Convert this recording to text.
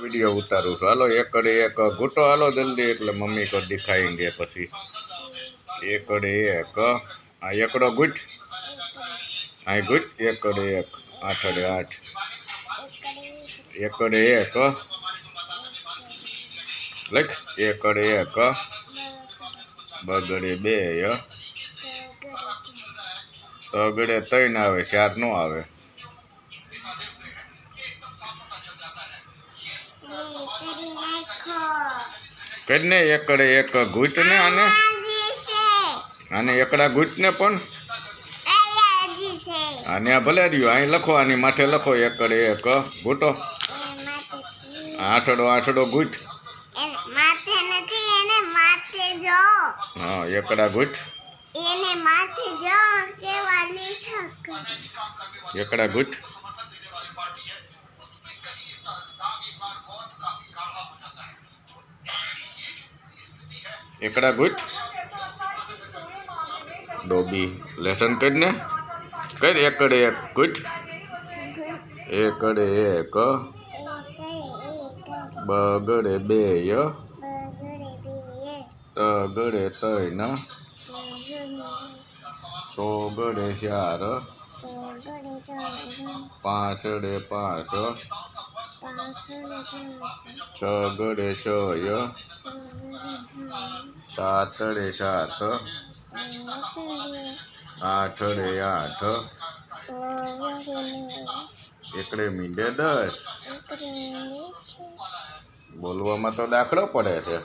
Video उतारू तो हालो एक कड़े एक घूटो हालो जल्दी एटले मम्मी को दिखाएंगे पछी एक कड़े एक आ एकड़ो गुट आ गुट एक कड़े एक 8 कड़े 8 एक कड़े एक लख एक कड़े एक बगड़े बे तगड़े 3 आवे 4 नो आवे कने एकड़े एक घूट ने आने एकड़ा घूट ने पण आने भले रह्यो अहीं लखो आनी माथे लखो एकड़े एक घूटो आठड़ो आठड़ो घूट माथे नथी एने माथे जो हां एकड़ा घूट एने माथे जो केवा लीठा करे एकड़ा घूट एकड़ा घूट डोबी लेसन करने कर एकड़े एक घूट एकड़े एक बगड़े बे तगड़े 3 चौगड़े 4 पांचड़े 5 छगड़े 6 सातड़े 7 आठड़े 8 एकड़े मींडे 10 बोलवा में तो दाखलो पड़े छे।